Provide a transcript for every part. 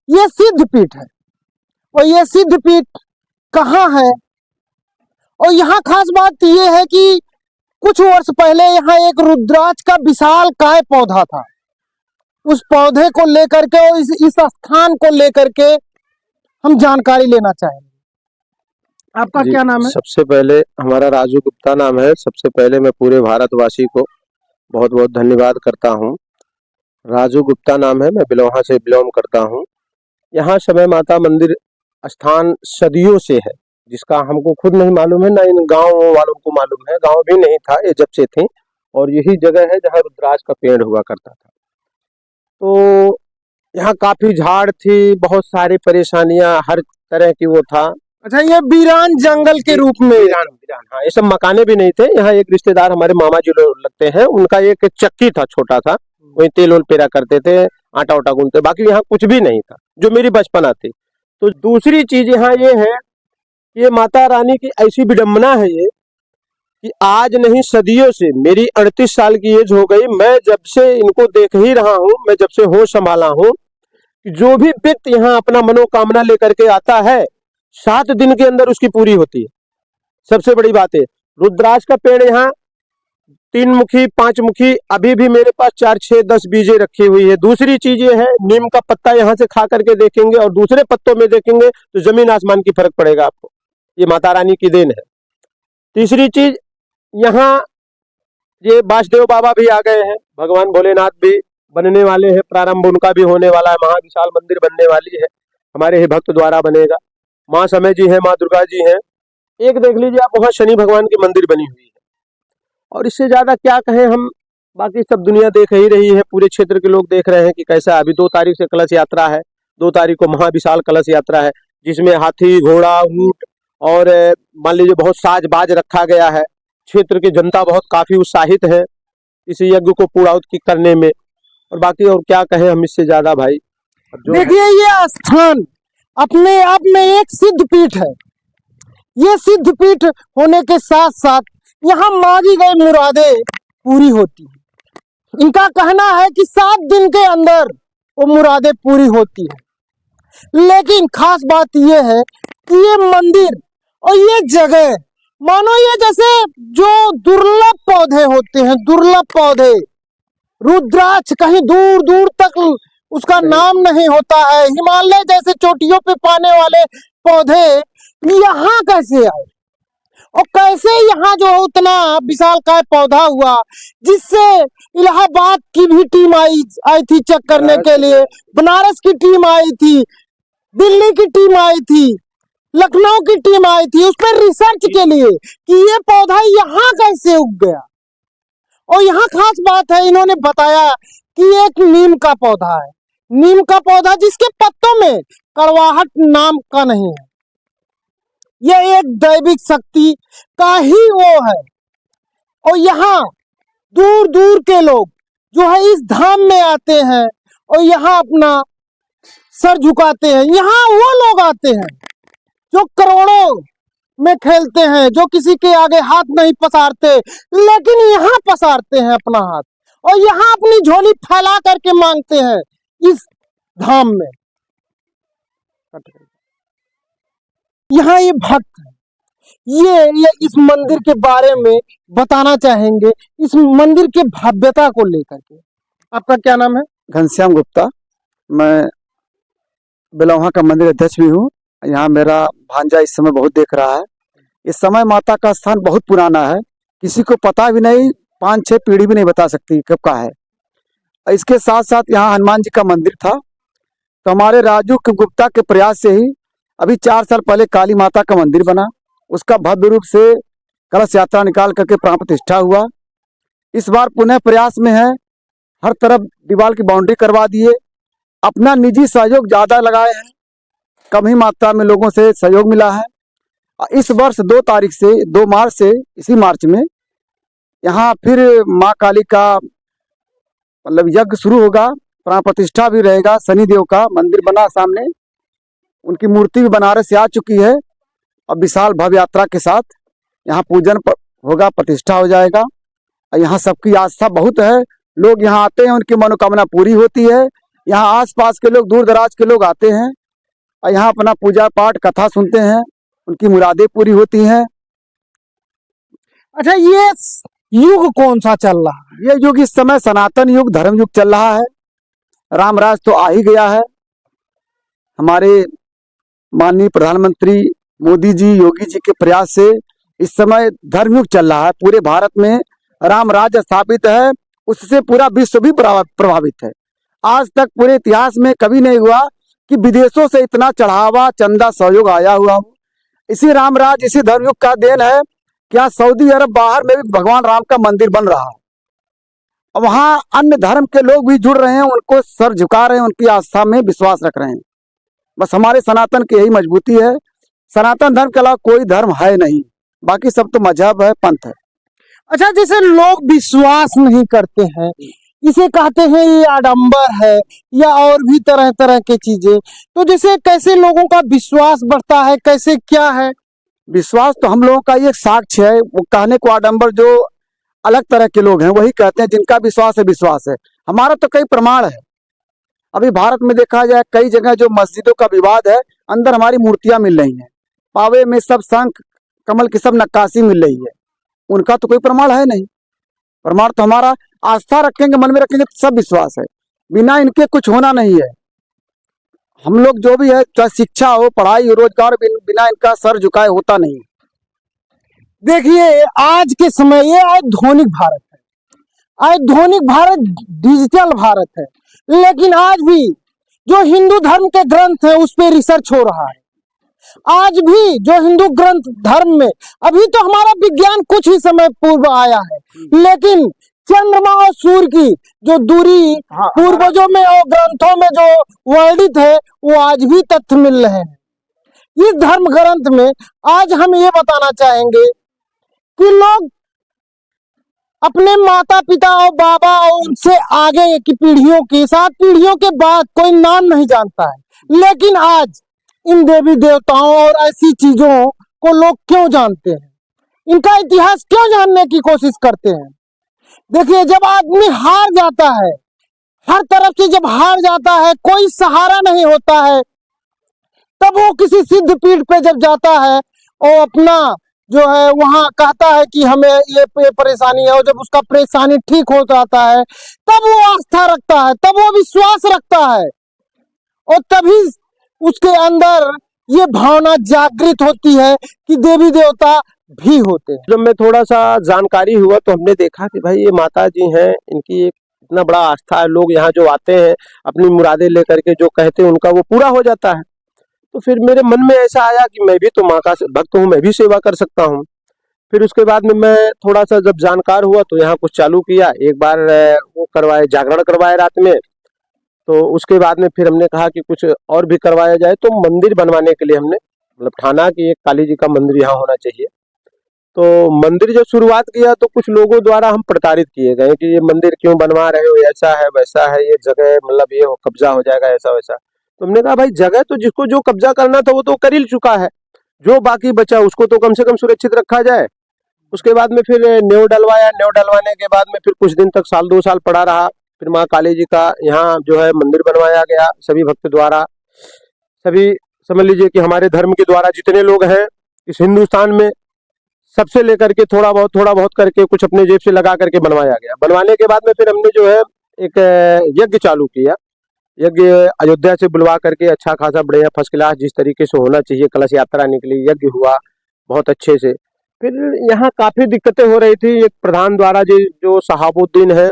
ये सिद्ध पीठ है। और ये सिद्ध पीठ कहाँ है? और यहाँ खास बात ये है कि कुछ वर्ष पहले यहाँ एक रुद्राक्ष का विशाल काय पौधा था। उस पौधे को लेकर के और इस स्थान को लेकर के हम जानकारी लेना चाहेंगे। आपका क्या नाम है? सबसे पहले हमारा राजू गुप्ता नाम है। सबसे पहले मैं पूरे भारतवासी को बहुत बहुत धन्यवाद करता हूँ। राजू गुप्ता नाम है, मैं बिलोहा से बिलोंग करता हूँ। यहाँ समय माता मंदिर स्थान सदियों से है, जिसका हमको खुद नहीं मालूम है, ना इन गांव वालों को मालूम है। गांव भी नहीं था ये जब से थे, और यही जगह है जहाँ रुद्राक्ष का पेड़ हुआ करता था। तो यहाँ काफी झाड़ थी, बहुत सारी परेशानियां, हर तरह की वो था। अच्छा, ये वीरान जंगल के रूप में वीरान हाँ, ये सब मकाने भी नहीं थे। यहाँ एक रिश्तेदार हमारे मामा जी लोग लगते हैं, उनका एक चक्की था छोटा था, वही तेल ओल पेरा करते थे, आटा उटा गूंथते, बाकी यहाँ कुछ भी नहीं था, जो मेरी बचपना थी। तो दूसरी चीज यहाँ ये है, ये माता रानी की ऐसी विडम्बना है ये कि आज नहीं सदियों से, मेरी 38 साल की एज हो गई, मैं जब से इनको देख ही रहा हूँ, मैं जब से होश संभाला हूँ, कि जो भी व्यक्ति यहाँ अपना मनोकामना लेकर के आता है 7 दिन के अंदर उसकी पूरी होती है। सबसे बड़ी बात है, रुद्राक्ष का पेड़ यहाँ 3 मुखी 5 मुखी, अभी भी मेरे पास 4 6 10 बीजे रखी हुई है। दूसरी चीज ये है, नीम का पत्ता यहाँ से खा करके देखेंगे और दूसरे पत्तों में देखेंगे तो जमीन आसमान की फर्क पड़ेगा आपको। ये माता रानी की देन है। तीसरी चीज, यहाँ ये वासुदेव बाबा भी आ गए हैं, भगवान भोलेनाथ भी बनने वाले हैं, प्रारंभ उनका भी होने वाला है, महाविशाल मंदिर बनने वाली है, हमारे ही भक्त द्वारा बनेगा। माँ समय जी हैं, माँ दुर्गा जी हैं। एक देख लीजिए आप, वहाँ शनि भगवान की मंदिर बनी हुई है। और इससे ज्यादा क्या कहें हम, बाकी सब दुनिया देख ही रही है, पूरे क्षेत्र के लोग देख रहे हैं कि कैसा। अभी 2 तारीख से कलश यात्रा है, 2 तारीख को महाविशाल कलश यात्रा है, जिसमें हाथी घोड़ा ऊंट और मान लीजिए बहुत साज बाज रखा गया है। क्षेत्र की जनता बहुत काफी उत्साहित है इस यज्ञ को पूर्णाहुति करने में। और बाकी और क्या कहें हम इससे ज्यादा भाई। देखिए, ये स्थान अपने आप में एक सिद्ध पीठ है। ये सिद्ध पीठ होने के साथ साथ यहाँ मांगी गई मुरादें पूरी होती हैं। इनका कहना है कि 7 दिन के अंदर वो मुरादें पूरी होती है। लेकिन खास बात ये है कि ये मंदिर और ये जगह, मानो ये जैसे जो दुर्लभ पौधे होते हैं, दुर्लभ पौधे, रुद्राक्ष कहीं दूर दूर तक उसका नाम नहीं होता है, हिमालय जैसे चोटियों पे पाने वाले पौधे यहाँ कैसे आए? और कैसे यहाँ जो उतना विशालकाय पौधा हुआ, जिससे इलाहाबाद की भी टीम आई थी चेक करने के लिए, बनारस की टीम आई थी, दिल्ली की टीम आई थी, लखनऊ की टीम आई थी, उस पर रिसर्च के लिए कि ये पौधा यहाँ कैसे उग गया। और यहाँ खास बात है, इन्होंने बताया कि एक नीम का पौधा है, नीम का पौधा जिसके पत्तों में कड़वाहट नाम का नहीं है। यह एक दैविक शक्ति का ही वो है। और यहाँ दूर दूर के लोग जो है इस धाम में आते हैं और यहाँ अपना सर झुकाते हैं। यहाँ वो लोग आते हैं जो करोड़ों में खेलते हैं, जो किसी के आगे हाथ नहीं पसारते, लेकिन यहाँ पसारते हैं अपना हाथ और यहाँ अपनी झोली फैला करके मांगते हैं इस धाम में। यहाँ ये भक्त है, ये इस मंदिर के बारे में बताना चाहेंगे, इस मंदिर के भव्यता को लेकर के। आपका क्या नाम है? घनश्याम गुप्ता। मैं बिलोहा का मंदिर अध्यक्ष भी हूँ। यहाँ मेरा भांजा इस समय बहुत देख रहा है। इस समय माता का स्थान बहुत पुराना है, किसी को पता भी नहीं, 5-6 पीढ़ी भी नहीं बता सकती कब का है। इसके साथ साथ यहाँ हनुमान जी का मंदिर था। तो हमारे राजू गुप्ता के प्रयास से ही अभी 4 साल पहले काली माता का मंदिर बना, उसका भव्य रूप से कलश यात्रा निकाल करके प्राण प्रतिष्ठा हुआ। इस बार पुनः प्रयास में है, हर तरफ दीवार की बाउंड्री करवा दिए, अपना निजी सहयोग ज्यादा लगाए हैं, कम ही मात्रा में लोगों से सहयोग मिला है। इस वर्ष 2 तारीख से 2 मार्च से, इसी मार्च में यहाँ फिर माँ काली का मतलब यज्ञ शुरू होगा, प्राण प्रतिष्ठा भी रहेगा। शनिदेव का मंदिर बना सामने, उनकी मूर्ति भी बनारस से आ चुकी है और विशाल भव्य यात्रा के साथ यहाँ पूजन होगा, प्रतिष्ठा हो जाएगा। और यहाँ सबकी आस्था बहुत है, लोग यहाँ आते हैं, उनकी मनोकामना पूरी होती है। यहाँ आसपास के लोग, दूर दराज के लोग आते हैं और यहाँ अपना पूजा पाठ कथा सुनते हैं, उनकी मुरादें पूरी होती हैं। अच्छा, ये युग कौन सा चल रहा है? ये युग इस समय सनातन युग, धर्म युग चल रहा है। रामराज तो आ ही गया है। हमारे माननीय प्रधानमंत्री मोदी जी, योगी जी के प्रयास से इस समय धर्मयुग चल रहा है। पूरे भारत में राम राज्य स्थापित है, उससे पूरा विश्व भी प्रभावित है। आज तक पूरे इतिहास में कभी नहीं हुआ कि विदेशों से इतना चढ़ावा, चंदा, सहयोग आया हुआ हो। इसी राम राज्य, इसी धर्मयुग का देन है। क्या सऊदी अरब बाहर में भी भगवान राम का मंदिर बन रहा है। वहां अन्य धर्म के लोग भी जुड़ रहे हैं, उनको सर झुका रहे हैं, उनकी आस्था में विश्वास रख रहे हैं। बस हमारे सनातन की यही मजबूती है। सनातन धर्म के अलावा कोई धर्म है नहीं, बाकी सब तो मजहब है, पंथ है। अच्छा, जैसे लोग विश्वास नहीं करते हैं, इसे कहते हैं ये आडंबर है या और भी तरह तरह की चीजें, तो जैसे कैसे लोगों का विश्वास बढ़ता है, कैसे क्या है? विश्वास तो हम लोगों का ये साक्ष्य है। वो कहने को आडंबर जो अलग तरह के लोग हैं वही कहते हैं, जिनका विश्वास है विश्वास है। हमारा तो कई प्रमाण है। अभी भारत में देखा जाए, कई जगह जो मस्जिदों का विवाद है, अंदर हमारी मूर्तियां मिल रही हैं, पावे में सब शंख कमल की सब नक्काशी मिल रही है। उनका तो कोई प्रमाण है नहीं। प्रमाण तो हमारा आस्था रखेंगे, मन में रखेंगे तो सब विश्वास है। बिना इनके कुछ होना नहीं है। हम लोग जो भी है, चाहे शिक्षा हो, पढ़ाई हो, रोजगार, बिना इनका सर झुकाए होता नहीं। देखिए, आज के समय ये आधुनिक भारत है, आधुनिक भारत डिजिटल भारत है, लेकिन आज भी जो हिंदू धर्म के ग्रंथ है उस पर रिसर्च हो रहा है। आज भी जो हिंदू ग्रंथ धर्म में, अभी तो हमारा विज्ञान कुछ ही समय पूर्व आया है, लेकिन चंद्रमा और सूर्य की जो दूरी पूर्वजों में और ग्रंथों में जो वर्णित है, वो आज भी तथ्य मिल रहे हैं। इस धर्म ग्रंथ में आज हम ये बताना चाहेंगे कि लोग अपने माता पिता और बाबा और उनसे आगे की पीढ़ियों के साथ, पीढ़ियों के बाद कोई नाम नहीं जानता है, लेकिन आज इन देवी देवताओं और ऐसी चीजों को लोग क्यों जानते हैं, इनका इतिहास क्यों जानने की कोशिश करते हैं? देखिए, जब आदमी हार जाता है, हर तरफ से जब हार जाता है, कोई सहारा नहीं होता है, तब वो किसी सिद्ध पीठ पे जब जाता है और अपना जो है वहां कहता है कि हमें ये परेशानी है, और जब उसका परेशानी ठीक हो जाता है तब वो आस्था रखता है, तब वो विश्वास रखता है, और तभी उसके अंदर ये भावना जागृत होती है कि देवी देवता भी होते हैं। जब मैं थोड़ा सा जानकारी हुआ तो हमने देखा कि भाई ये माता जी हैं, इनकी एक इतना बड़ा आस्था है। लोग यहाँ जो आते हैं अपनी मुरादें लेकर के, जो कहते हैं उनका वो पूरा हो जाता है। तो फिर मेरे मन में ऐसा आया कि मैं भी तो माँ का भक्त हूँ, मैं भी सेवा कर सकता हूँ। फिर उसके बाद में मैं थोड़ा सा जब जानकार हुआ तो यहाँ कुछ चालू किया। एक बार वो करवाए, जागरण करवाए रात में। तो उसके बाद में फिर हमने कहा कि कुछ और भी करवाया जाए। तो मंदिर बनवाने के लिए हमने मतलब ठाना कि एक काली जी का मंदिर यहाँ होना चाहिए। तो मंदिर जब शुरुआत किया तो कुछ लोगों द्वारा हम प्रताड़ित किए गए कि ये मंदिर क्यों बनवा रहे हो, ऐसा है वैसा है, ये जगह मतलब ये कब्जा हो जाएगा, ऐसा वैसा। तो हमने कहा भाई जगह तो जिसको जो कब्जा करना था वो तो कर ही चुका है, जो बाकी बचा उसको तो कम से कम सुरक्षित रखा जाए। उसके बाद में फिर नेव डलवाया। नेव डलवाने के बाद में फिर कुछ दिन तक, साल 2 साल पड़ा रहा। फिर माँ काली जी का यहाँ जो है मंदिर बनवाया गया सभी भक्त द्वारा। सभी समझ लीजिए कि हमारे धर्म के द्वारा जितने लोग हैं इस हिंदुस्तान में, सबसे लेकर के थोड़ा बहुत करके कुछ अपने जेब से लगा करके बनवाया गया। बनवाने के बाद में फिर हमने जो है एक यज्ञ चालू किया। यज्ञ अयोध्या से बुलवा करके अच्छा खासा बढ़िया फर्स्ट क्लास जिस तरीके से होना चाहिए, कलश यात्रा निकली, यज्ञ हुआ बहुत अच्छे से। फिर यहाँ काफी दिक्कतें हो रही थी। एक प्रधान द्वारा जो शहाबुद्दीन है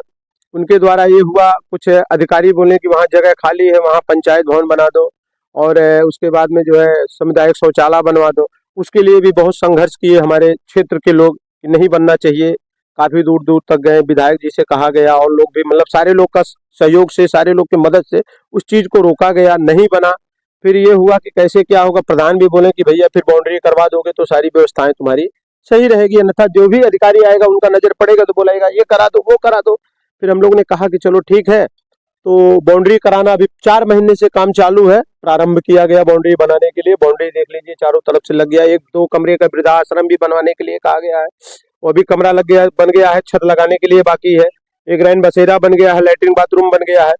उनके द्वारा ये हुआ, कुछ अधिकारी बोले कि वहाँ जगह खाली है, वहाँ पंचायत भवन बना दो, और उसके बाद में जो है सामुदायिक शौचालय बनवा दो। उसके लिए भी बहुत संघर्ष किए हमारे क्षेत्र के लोग कि नहीं बनना चाहिए। काफी दूर दूर तक गए, विधायक जी से कहा गया, और लोग भी मतलब सारे लोग का सहयोग से, सारे लोग की मदद से उस चीज को रोका गया, नहीं बना। फिर ये हुआ कि कैसे क्या होगा। प्रधान भी बोले कि भैया फिर बाउंड्री करवा दोगे तो सारी व्यवस्थाएं तुम्हारी सही रहेगी, अन्यथा जो भी अधिकारी आएगा उनका नजर पड़ेगा तो बोलेगा ये करा दो वो करा दो। फिर हम लोग ने कहा कि चलो ठीक है, तो बाउंड्री कराना अभी 4 महीने से काम चालू है। प्रारंभ किया गया बाउंड्री बनाने के लिए। बाउंड्री देख लीजिए चारों तरफ से लग गया। 1-2 कमरे का वृद्धाश्रम भी बनवाने के लिए कहा गया है, वो भी कमरा लग गया, बन गया है। छत लगाने के लिए बाकी है। एक रैन बसेरा बन गया है, लैट्रिन बाथरूम बन गया है।